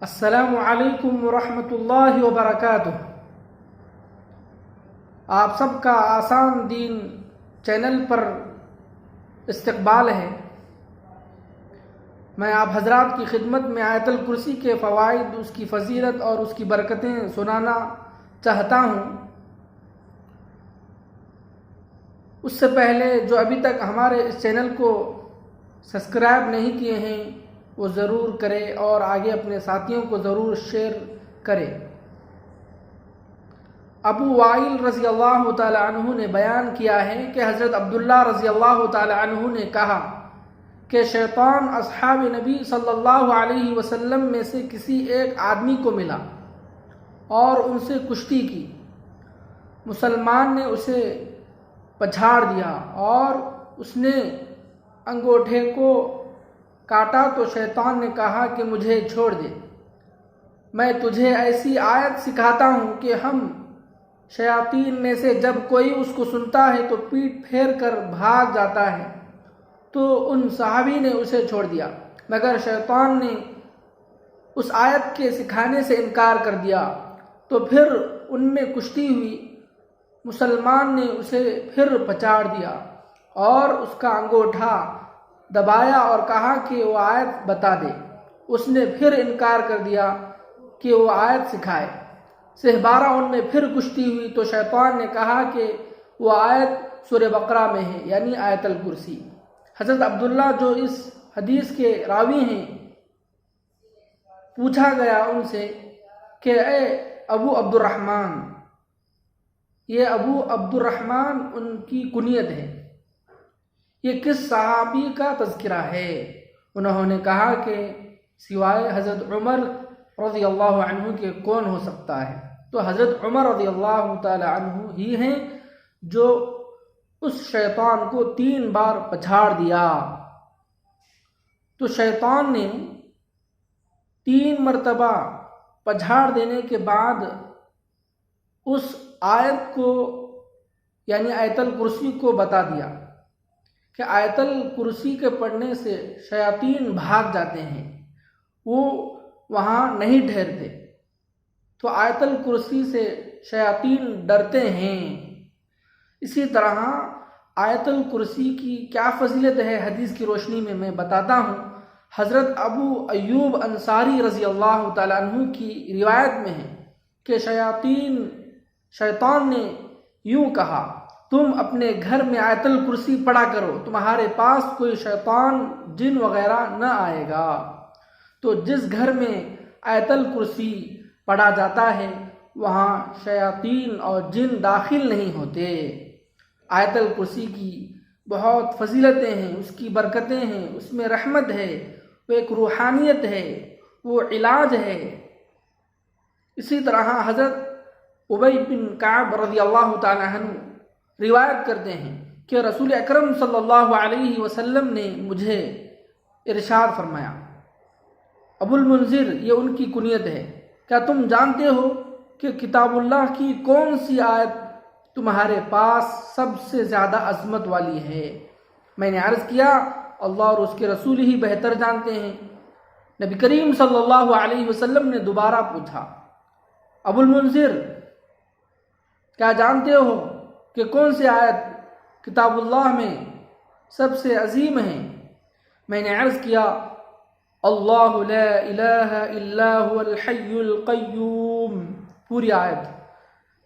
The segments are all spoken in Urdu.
السلام علیکم ورحمۃ اللہ وبرکاتہ۔ آپ سب کا آسان دین چینل پر استقبال ہے۔ میں آپ حضرات کی خدمت میں آیت الکرسی کے فوائد، اس کی فضیلت اور اس کی برکتیں سنانا چاہتا ہوں۔ اس سے پہلے جو ابھی تک ہمارے اس چینل کو سبسکرائب نہیں کیے ہیں وہ ضرور کرے اور آگے اپنے ساتھیوں کو ضرور شیئر کرے۔ ابو وائل رضی اللہ تعالی عنہ نے بیان کیا ہے کہ حضرت عبداللہ رضی اللہ تعالی عنہ نے کہا کہ شیطان اصحاب نبی صلی اللہ علیہ وسلم میں سے کسی ایک آدمی کو ملا اور ان سے کشتی کی۔ مسلمان نے اسے پچھاڑ دیا اور اس نے انگوٹھے کو کاٹا تو شیطان نے کہا کہ مجھے چھوڑ دے، میں تجھے ایسی آیت سکھاتا ہوں کہ ہم شیاطین میں سے جب کوئی اس کو سنتا ہے تو پیٹ پھیر کر بھاگ جاتا ہے۔ تو ان صحابی نے اسے چھوڑ دیا، مگر شیطان نے اس آیت کے سکھانے سے انکار کر دیا۔ تو پھر ان میں کشتی ہوئی۔ مسلمان نے اسے پھر پچاڑ دیا اور اس کا انگوٹھا دبایا اور کہا کہ وہ آیت بتا دے۔ اس نے پھر انکار کر دیا کہ وہ آیت سکھائے۔ سہبارہ ان میں پھر کشتی ہوئی تو شیطان نے کہا کہ وہ آیت سورہ بقرہ میں ہے، یعنی آیت الکرسی۔ حضرت عبداللہ جو اس حدیث کے راوی ہیں، پوچھا گیا ان سے کہ اے ابو عبد الرحمن، یہ ابو عبد الرحمن ان کی کنیت ہے، یہ کس صحابی کا تذکرہ ہے؟ انہوں نے کہا کہ سوائے حضرت عمر رضی اللہ عنہ کے کون ہو سکتا ہے؟ تو حضرت عمر رضی اللہ تعالی عنہ ہی ہیں جو اس شیطان کو 3 بار پچھاڑ دیا۔ تو شیطان نے 3 مرتبہ پچھاڑ دینے کے بعد اس آیت کو یعنی آیت الکرسی کو بتا دیا کہ آیت الکرسی کے پڑھنے سے شیاطین بھاگ جاتے ہیں، وہ وہاں نہیں ٹھہرتے۔ تو آیت الکرسی سے شیاطین ڈرتے ہیں۔ اسی طرح آیت الکرسی کی کیا فضیلت ہے حدیث کی روشنی میں میں بتاتا ہوں۔ حضرت ابو ایوب انصاری رضی اللہ تعالیٰ عنہ کی روایت میں ہے کہ شیطان نے یوں کہا، تم اپنے گھر میں آیت الکرسی پڑھا کرو، تمہارے پاس کوئی شیطان جن وغیرہ نہ آئے گا۔ تو جس گھر میں آیت الکرسی پڑھا جاتا ہے وہاں شیاطین اور جن داخل نہیں ہوتے۔ آیت الکرسی کی بہت فضیلتیں ہیں، اس کی برکتیں ہیں، اس میں رحمت ہے، وہ ایک روحانیت ہے، وہ علاج ہے۔ اسی طرح حضرت ابی بن کعب رضی اللہ تعالیٰ عنہ روایت کرتے ہیں کہ رسول اکرم صلی اللہ علیہ وسلم نے مجھے ارشاد فرمایا، ابو المنذر یہ ان کی کنیت ہے، کیا تم جانتے ہو کہ کتاب اللہ کی کون سی آیت تمہارے پاس سب سے زیادہ عظمت والی ہے؟ میں نے عرض کیا، اللہ اور اس کے رسول ہی بہتر جانتے ہیں۔ نبی کریم صلی اللہ علیہ وسلم نے دوبارہ پوچھا، ابو المنذر کیا جانتے ہو کہ کون سی آیت کتاب اللہ میں سب سے عظیم ہے؟ میں نے عرض کیا، اللہ لا الہ الا هو الحی القیوم، پوری آیت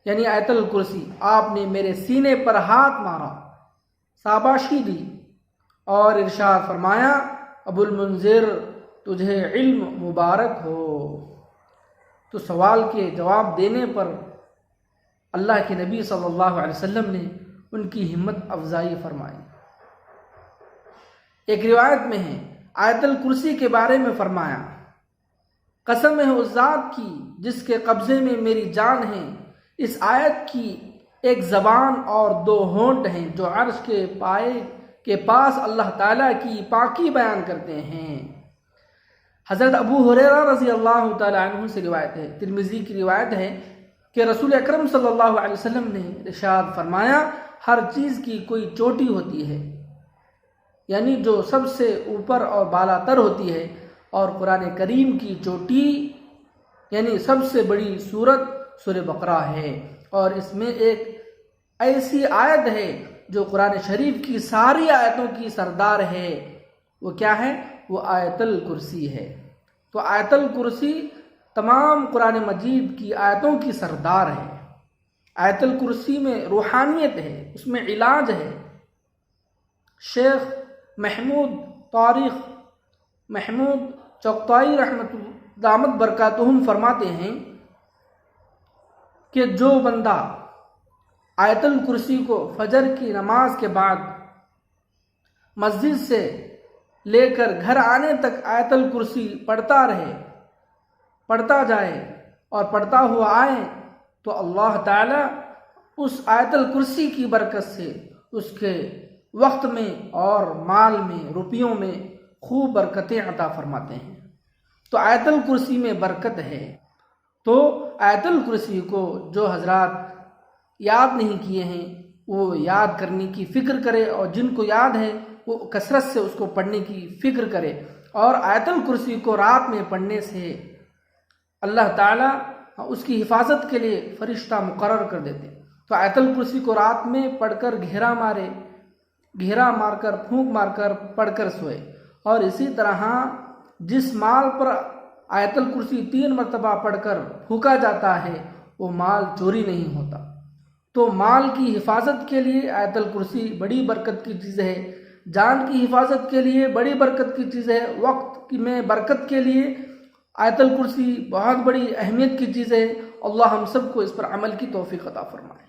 یعنی آیت الکرسی۔ آپ نے میرے سینے پر ہاتھ مارا، شاباشی دی اور ارشاد فرمایا، ابو المنذر تجھے علم مبارک ہو۔ تو سوال کے جواب دینے پر اللہ کے نبی صلی اللہ علیہ وسلم نے ان کی ہمت افزائی فرمائی۔ ایک روایت میں ہے آیت الکرسی کے بارے میں فرمایا، قسم ہے اس ذات کی جس کے قبضے میں میری جان ہے، اس آیت کی ایک زبان اور 2 ہونٹ ہیں جو عرش کے پائے کے پاس اللہ تعالیٰ کی پاکی بیان کرتے ہیں۔ حضرت ابو ہریرہ رضی اللہ تعالیٰ عنہ سے روایت ہے، ترمذی کی روایت ہے کہ رسول اکرم صلی اللہ علیہ وسلم نے ارشاد فرمایا، ہر چیز کی کوئی چوٹی ہوتی ہے، یعنی جو سب سے اوپر اور بالا تر ہوتی ہے، اور قرآن کریم کی چوٹی یعنی سب سے بڑی سورت سورہ بقرہ ہے، اور اس میں ایک ایسی آیت ہے جو قرآن شریف کی ساری آیتوں کی سردار ہے۔ وہ کیا ہے؟ وہ آیت الکرسی ہے۔ تو آیت الکرسی تمام قرآن مجید کی آیتوں کی سردار ہے۔ آیت الکرسی میں روحانیت ہے، اس میں علاج ہے۔ شیخ محمود طارق محمود چغتائی رحمۃ دامت برکاتہم فرماتے ہیں کہ جو بندہ آیت الکرسی کو فجر کی نماز کے بعد مسجد سے لے کر گھر آنے تک آیت الکرسی پڑھتا رہے، پڑھتا جائے اور پڑھتا ہوا آئے، تو اللہ تعالی اس آیت الکرسی کی برکت سے اس کے وقت میں اور مال میں، روپیوں میں خوب برکتیں عطا فرماتے ہیں۔ تو آیت الکرسی میں برکت ہے۔ تو آیت الکرسی کو جو حضرات یاد نہیں کیے ہیں وہ یاد کرنے کی فکر کرے، اور جن کو یاد ہے وہ کثرت سے اس کو پڑھنے کی فکر کرے۔ اور آیت الکرسی کو رات میں پڑھنے سے اللہ تعالیٰ اس کی حفاظت کے لیے فرشتہ مقرر کر دیتے ہیں۔ تو آیت الکرسی کو رات میں پڑھ کر گھیرا مار کر پھونک مار کر پڑھ کر سوئے۔ اور اسی طرح جس مال پر آیت الکرسی 3 مرتبہ پڑھ کر پھونکا جاتا ہے وہ مال چوری نہیں ہوتا۔ تو مال کی حفاظت کے لیے آیت الکرسی بڑی برکت کی چیز ہے، جان کی حفاظت کے لیے بڑی برکت کی چیز ہے، وقت میں برکت کے لیے آیت الکرسی بہت بڑی اہمیت کی چیز ہے۔ اللہ ہم سب کو اس پر عمل کی توفیق عطا فرمائے۔